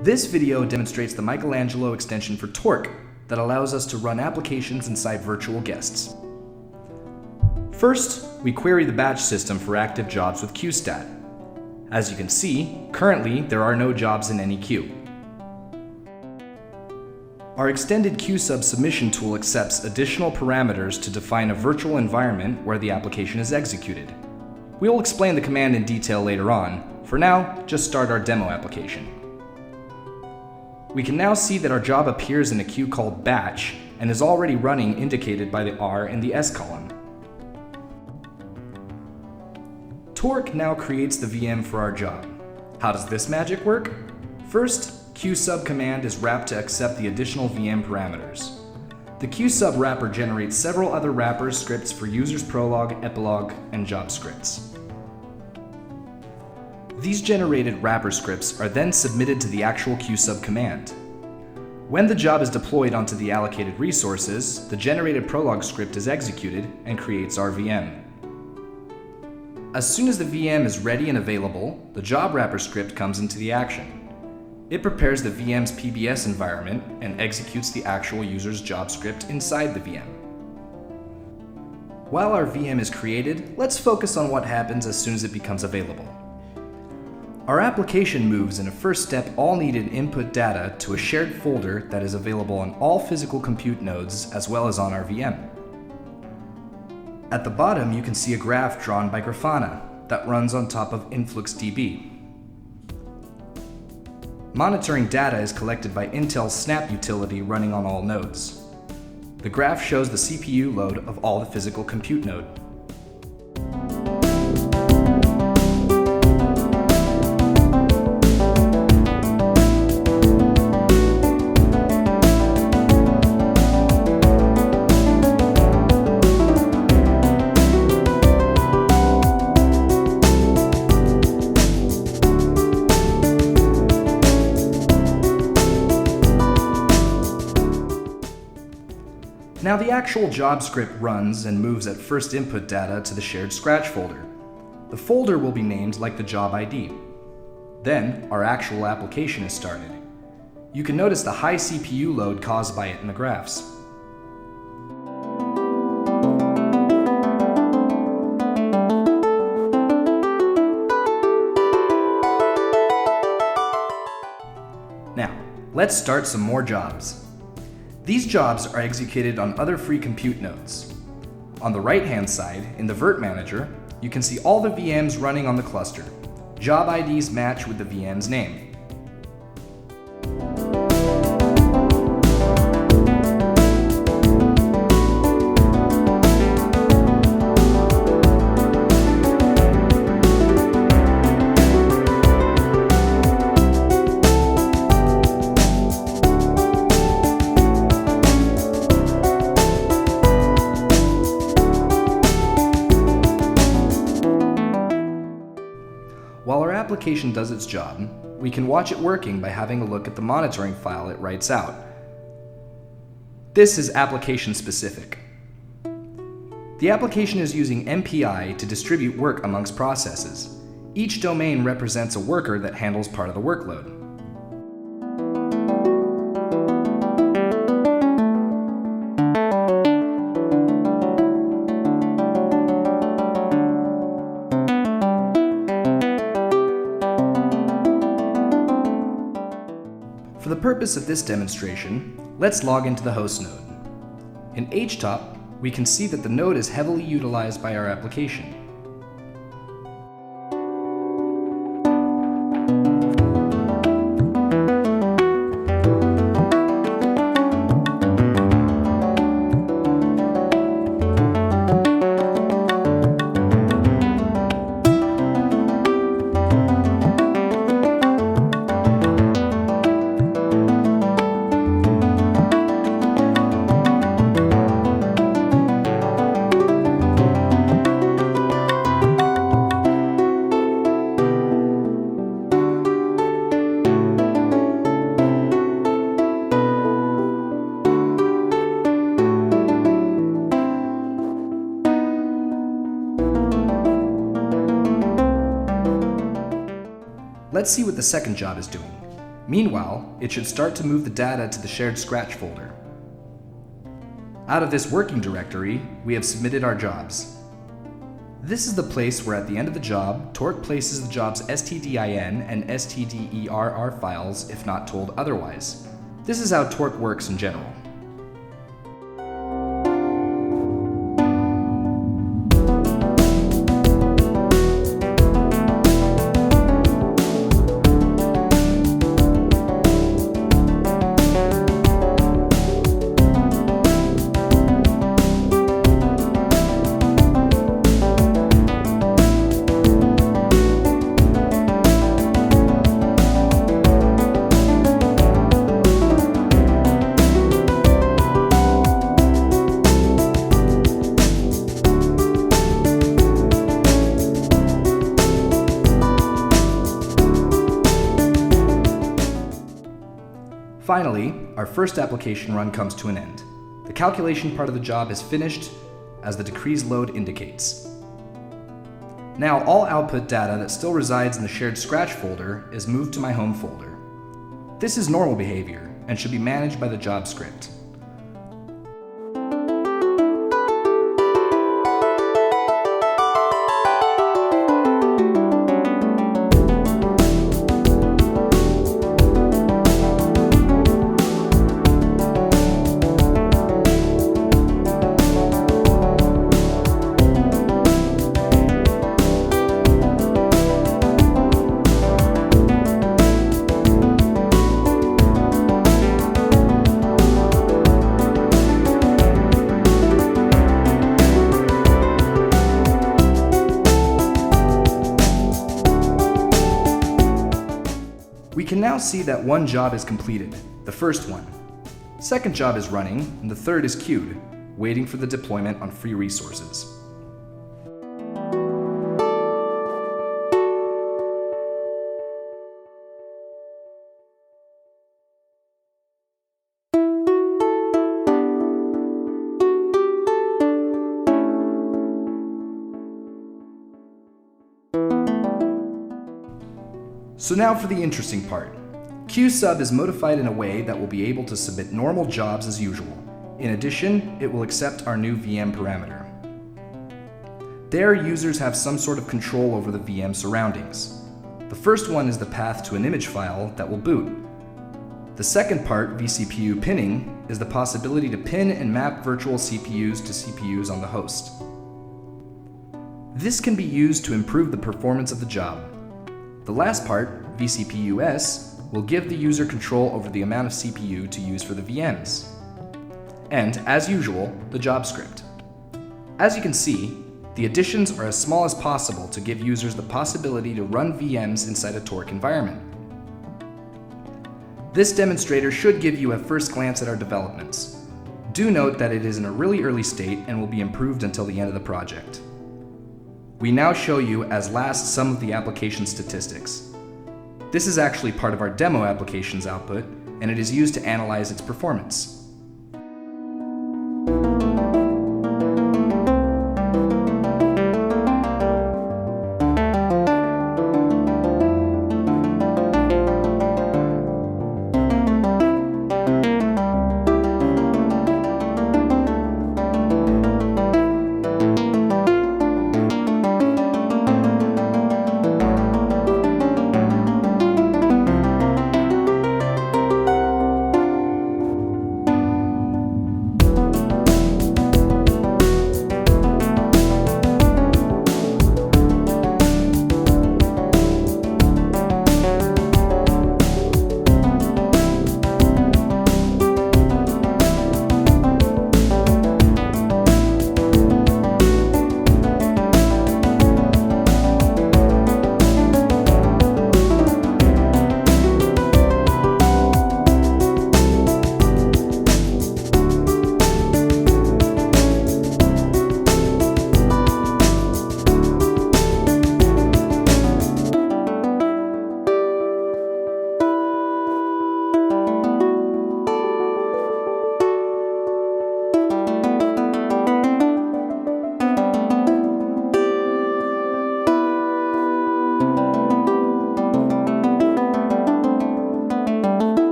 This video demonstrates the MIKELANGELO extension for Torque that allows us to run applications inside virtual guests. First, we query the batch system for active jobs with QStat. As you can see, currently there are no jobs in any queue. Our extended QSUB submission tool accepts additional parameters to define a virtual environment where the application is executed. We will explain the command in detail later on. For now, just start our demo application. We can now see that our job appears in a queue called batch and is already running, indicated by the R in the S column. Torque now creates the VM for our job. How does this magic work? First, QSUB command is wrapped to accept the additional VM parameters. The QSUB wrapper generates several other wrappers scripts for users prologue, epilogue, and job scripts. These generated wrapper scripts are then submitted to the actual QSUB command. When the job is deployed onto the allocated resources, the generated prologue script is executed and creates our VM. As soon as the VM is ready and available, the job wrapper script comes into the action. It prepares the VM's PBS environment and executes the actual user's job script inside the VM. While our VM is created, let's focus on what happens as soon as it becomes available. Our application moves in a first step all needed input data to a shared folder that is available on all physical compute nodes as well as on our VM. At the bottom, you can see a graph drawn by Grafana that runs on top of InfluxDB. Monitoring data is collected by Intel's Snap utility running on all nodes. The graph shows the CPU load of all the physical compute node. Now the actual job script runs and moves at first input data to the shared Scratch folder. The folder will be named like the job ID. Then our actual application is started. You can notice the high CPU load caused by it in the graphs. Now, let's start some more jobs. These jobs are executed on other free compute nodes. On the right-hand side, in the Vert Manager, you can see all the VMs running on the cluster. Job IDs match with the VM's name. While our application does its job, we can watch it working by having a look at the monitoring file it writes out. This is application specific. The application is using MPI to distribute work amongst processes. Each domain represents a worker that handles part of the workload. For the purpose of this demonstration, let's log into the host node. In HTOP, we can see that the node is heavily utilized by our application. Let's see what the second job is doing. Meanwhile, it should start to move the data to the shared Scratch folder. Out of this working directory, we have submitted our jobs. This is the place where at the end of the job, Torque places the job's stdin and stderr files if not told otherwise. This is how Torque works in general. Finally, our first application run comes to an end. The calculation part of the job is finished, as the decrease load indicates. Now all output data that still resides in the shared Scratch folder is moved to my home folder. This is normal behavior and should be managed by the job script. We can now see that one job is completed, the first one. Second job is running, and the third is queued, waiting for the deployment on free resources. So now for the interesting part. QSUB is modified in a way that will be able to submit normal jobs as usual. In addition, it will accept our new VM parameter. There, users have some sort of control over the VM surroundings. The first one is the path to an image file that will boot. The second part, vCPU pinning, is the possibility to pin and map virtual CPUs to CPUs on the host. This can be used to improve the performance of the job. The last part, vCPUs, will give the user control over the amount of CPU to use for the VMs. And, as usual, the job script. As you can see, the additions are as small as possible to give users the possibility to run VMs inside a Torque environment. This demonstrator should give you a first glance at our developments. Do note that it is in a really early state and will be improved until the end of the project. We now show you as last some of the application statistics. This is actually part of our demo applications output, and it is used to analyze its performance.